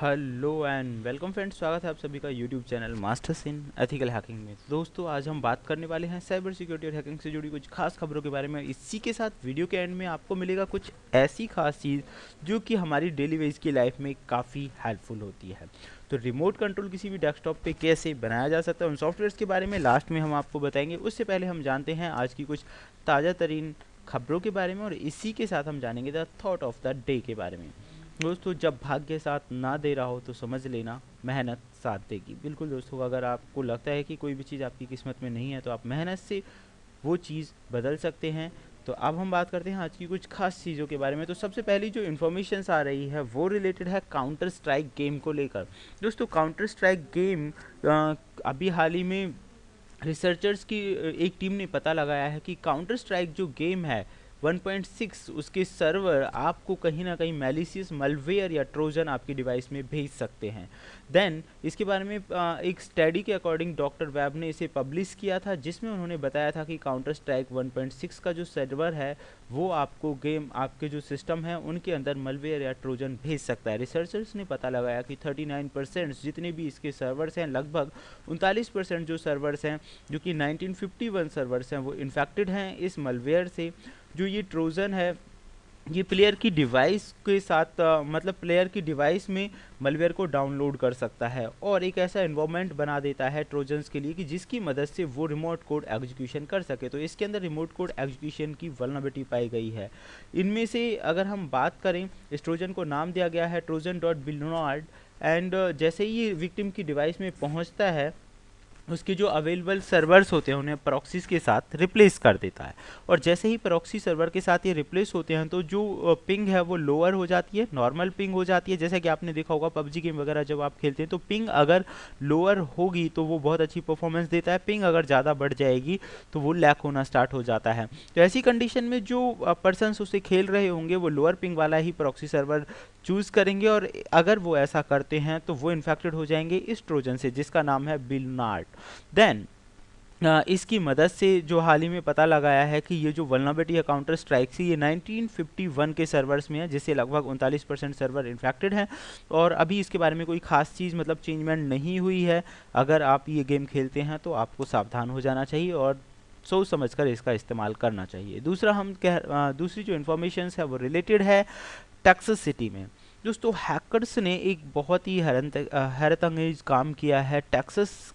Hello and welcome friends, स्वागत है आप सभी का YouTube channel masters in ethical hacking में। दोस्तों, आज हम बात करने वाले हैं साइबर सिक्योरिटी और हैकिंग से जुड़ी कुछ खास खबरों के बारे में। इसी के साथ वीडियो के एंड में आपको मिलेगा कुछ ऐसी खास चीज़ जो कि हमारी डेली बेस की लाइफ में काफ़ी हेल्पफुल होती है। तो रिमोट कंट्रोल किसी भी डेस्कटॉप पे कैसे बनाया जा सकता है, उन सॉफ्टवेयर्स के बारे में लास्ट में हम आपको बताएंगे। उससे पहले हम जानते हैं आज की कुछ ताज़ा तरीन खबरों के बारे में, और इसी के साथ हम जानेंगे the thought of the day के बारे में। दोस्तों, जब भाग्य साथ ना दे रहा हो तो समझ लेना मेहनत साथ देगी। बिल्कुल दोस्तों, अगर आपको लगता है कि कोई भी चीज़ आपकी किस्मत में नहीं है तो आप मेहनत से वो चीज़ बदल सकते हैं। तो अब हम बात करते हैं आज की कुछ खास चीज़ों के बारे में। तो सबसे पहली जो इन्फॉर्मेशन आ रही है वो रिलेटेड है काउंटर स्ट्राइक गेम को लेकर। दोस्तों, काउंटर स्ट्राइक गेम अभी हाल ही में रिसर्चर्स की एक टीम ने पता लगाया है कि काउंटर स्ट्राइक जो गेम है 1.6 उसके सर्वर आपको कहीं ना कहीं मैलिशियस मलवेयर या ट्रोजन आपके डिवाइस में भेज सकते हैं। देन इसके बारे में एक स्टडी के अकॉर्डिंग डॉक्टर वेब ने इसे पब्लिश किया था, जिसमें उन्होंने बताया था कि काउंटर स्ट्राइक 1.6 का जो सर्वर है वो आपको गेम आपके जो सिस्टम है उनके अंदर मलवेयर या ट्रोजन भेज सकता है। रिसर्चर्स ने पता लगाया कि 39% जितने भी इसके सर्वर्स हैं, लगभग 39% जो सर्वर्स हैं, जो कि 1951 सर्वर्स हैं, वो इन्फेक्टेड हैं इस मलवेयर से। जो ये ट्रोजन है ये प्लेयर की डिवाइस के साथ मतलब प्लेयर की डिवाइस में मलवेयर को डाउनलोड कर सकता है और एक ऐसा एनवायरनमेंट बना देता है ट्रोजन्स के लिए कि जिसकी मदद से वो रिमोट कोड एग्जीक्यूशन कर सके। तो इसके अंदर रिमोट कोड एग्जीक्यूशन की वल्नरेबिलिटी पाई गई है। इनमें से अगर हम बात करें, इस ट्रोजन को नाम दिया गया है ट्रोजन डॉट बिलनॉर्ड। एंड जैसे ही ये विक्टिम की डिवाइस में पहुंचता है, उसके जो अवेलेबल सर्वर्स होते हैं उन्हें प्रॉक्सीज के साथ रिप्लेस कर देता है। और जैसे ही प्रॉक्सी सर्वर के साथ ये रिप्लेस होते हैं तो जो पिंग है वो लोअर हो जाती है, नॉर्मल पिंग हो जाती है। जैसा कि आपने देखा होगा पबजी गेम वगैरह जब आप खेलते हैं तो पिंग अगर लोअर होगी तो वो बहुत अच्छी परफॉर्मेंस देता है, पिंग अगर ज़्यादा बढ़ जाएगी तो वो लैक होना स्टार्ट हो जाता है। तो ऐसी कंडीशन में जो पर्सनस उसे खेल रहे होंगे वो लोअर पिंग वाला ही प्रॉक्सी सर्वर चूज़ करेंगे, और अगर वो ऐसा करते हैं तो वो इन्फेक्टेड हो जाएंगे इस ट्रोजन से जिसका नाम है बिलनार्ड। देन इसकी मदद से जो हाल ही में पता लगाया है कि ये जो वल्नरेबिलिटी है काउंटर स्ट्राइक से, ये 1951 के सर्वर्स में है, जिससे लगभग 39% सर्वर इन्फेक्टेड हैं। और अभी इसके बारे में कोई खास चीज़ मतलब चेंजमेंट नहीं हुई है। अगर आप ये गेम खेलते हैं तो आपको सावधान हो जाना चाहिए और सोच समझकर इसका इस्तेमाल करना चाहिए। दूसरी जो इन्फॉर्मेशन है वो रिलेटेड है टेक्सास सिटी में। दोस्तों, हैकर्स ने एक बहुत ही हैरत अंगेज काम किया है। टेक्सास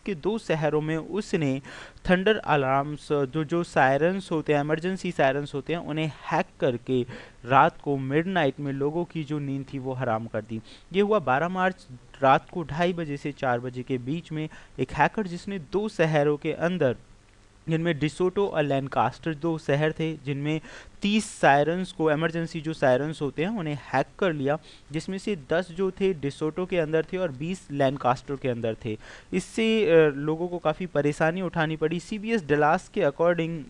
के 2 शहरों में उसने थंडर अलार्म्स जो सायरन्स होते हैं, इमरजेंसी सायरन्स होते हैं, उन्हें हैक करके रात को मिडनाइट में लोगों की जो नींद थी वो हराम कर दी। ये हुआ 12 मार्च रात को 2:30 बजे से 4 बजे के बीच में। एक हैकर जिसने 2 शहरों के अंदर, जिनमें डिसोटो और लैनकास्टर 2 शहर थे, जिनमें 30 सायरन्स को, इमरजेंसी जो सायरन्स होते हैं, उन्हें हैक कर लिया, जिसमें से 10 जो थे डिसोटो के अंदर थे और 20 लैनकास्टर के अंदर थे। इससे लोगों को काफ़ी परेशानी उठानी पड़ी। सीबीएस डलास के अकॉर्डिंग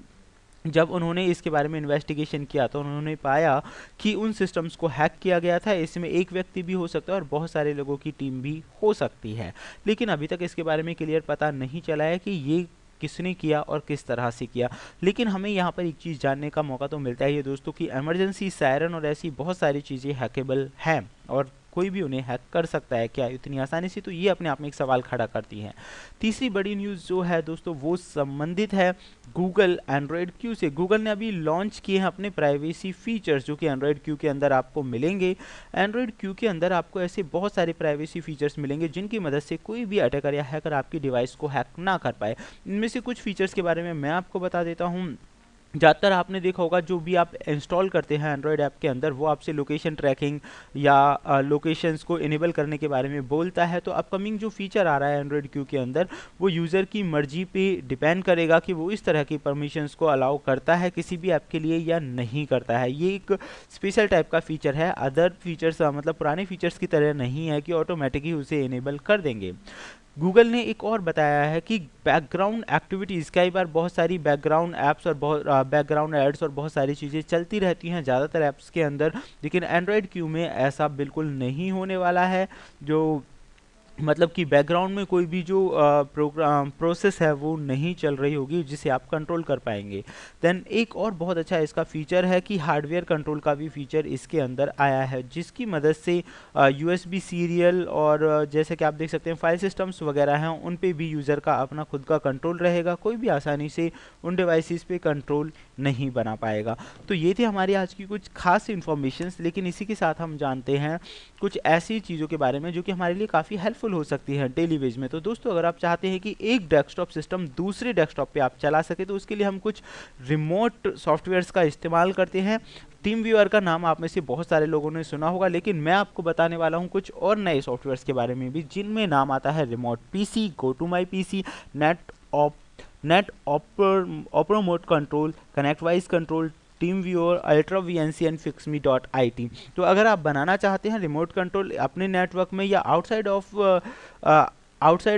जब उन्होंने इसके बारे में इन्वेस्टिगेशन किया तो उन्होंने पाया कि उन सिस्टम्स को हैक किया गया था। इसमें एक व्यक्ति भी हो सकता है और बहुत सारे लोगों की टीम भी हो सकती है, लेकिन अभी तक इसके बारे में क्लियर पता नहीं चला है कि ये किसने किया और किस तरह से किया। लेकिन हमें यहाँ पर एक चीज़ जानने का मौका तो मिलता है दोस्तों कि इमरजेंसी सायरन और ऐसी बहुत सारी चीज़ें हैकेबल हैं और कोई भी उन्हें हैक कर सकता है क्या इतनी आसानी से, तो ये अपने आप में एक सवाल खड़ा करती है। तीसरी बड़ी न्यूज़ जो है दोस्तों वो संबंधित है गूगल एंड्रॉयड क्यू से। गूगल ने अभी लॉन्च किए हैं अपने प्राइवेसी फीचर्स जो कि एंड्रॉयड क्यू के अंदर आपको मिलेंगे। एंड्रॉयड क्यू के अंदर आपको ऐसे बहुत सारे प्राइवेसी फीचर्स मिलेंगे जिनकी मदद से कोई भी अटैकर या हैकर आपकी डिवाइस को हैक ना कर पाए। इनमें से कुछ फीचर्स के बारे में मैं आपको बता देता हूँ। ज़्यादातर आपने देखा होगा जो भी आप इंस्टॉल करते हैं एंड्रॉयड ऐप के अंदर वो आपसे लोकेशन ट्रैकिंग या लोकेशंस को इनेबल करने के बारे में बोलता है। तो अपकमिंग जो फीचर आ रहा है एंड्रॉयड क्यू के अंदर वो यूज़र की मर्जी पे डिपेंड करेगा कि वो इस तरह की परमिशंस को अलाउ करता है किसी भी ऐप के लिए या नहीं करता है। ये एक स्पेशल टाइप का फीचर है, अदर फीचर्स मतलब पुराने फीचर्स की तरह नहीं है कि ऑटोमेटिक ही उसे इनेबल कर देंगे। गूगल ने एक और बताया है कि बैकग्राउंड एक्टिविटीज़, कई बार बहुत सारी बैकग्राउंड ऐप्स और बहुत बैकग्राउंड एड्स और बहुत सारी चीज़ें चलती रहती हैं ज़्यादातर ऐप्स के अंदर, लेकिन एंड्रॉयड क्यू में ऐसा बिल्कुल नहीं होने वाला है। जो मतलब कि बैकग्राउंड में कोई भी जो प्रोग्राम प्रोसेस है वो नहीं चल रही होगी जिसे आप कंट्रोल कर पाएंगे। देन एक और बहुत अच्छा इसका फीचर है कि हार्डवेयर कंट्रोल का भी फीचर इसके अंदर आया है, जिसकी मदद से यूएसबी सीरियल और जैसे कि आप देख सकते हैं फाइल सिस्टम्स वगैरह हैं उन पे भी यूज़र का अपना खुद का कंट्रोल रहेगा, कोई भी आसानी से उन डिवाइसेस पे कंट्रोल नहीं बना पाएगा। तो ये थी हमारी आज की कुछ खास इन्फॉर्मेशंस, लेकिन इसी के साथ हम जानते हैं कुछ ऐसी चीज़ों के बारे में जो कि हमारे लिए काफ़ी हेल्पफुल हो सकती है डेली बेस में। तो दोस्तों अगर आप चाहते हैं कि एक डेस्कटॉप सिस्टम दूसरे डेस्कटॉप पे आप चला सके तो उसके लिए हम कुछ रिमोट सॉफ्टवेयर्स का इस्तेमाल करते हैं। टीम व्यूअर का नाम आप में से बहुत सारे लोगों ने सुना होगा, लेकिन मैं आपको बताने वाला हूं कुछ और नए सॉफ्टवेयर्स के बारे में भी जिनमें नाम आता है remote PC, go to my PC, net op net op remote control, connectwise control, team viewer, ultra VNC and fixme dot I T. तो अगर आप बनाना चाहते हैं रिमोट कंट्रोल अपने नेटवर्क में या आउटसाइड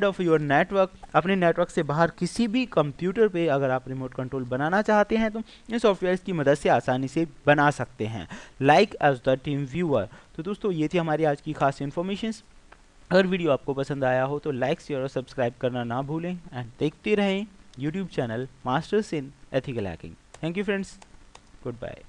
ऑफ योर नेटवर्क, अपने नेटवर्क से बाहर किसी भी कंप्यूटर पे अगर आप रिमोट कंट्रोल बनाना चाहते हैं तो इन सॉफ्टवेयर की मदद से आसानी से बना सकते हैं, like as the team viewer. तो दोस्तों ये थी हमारी आज की खास इन्फॉर्मेशन। अगर वीडियो आपको पसंद आया हो तो लाइक शेयर और सब्सक्राइब करना ना भूलें एंड देखते रहें YouTube channel masters in ethical hacking. Thank you friends, good bye.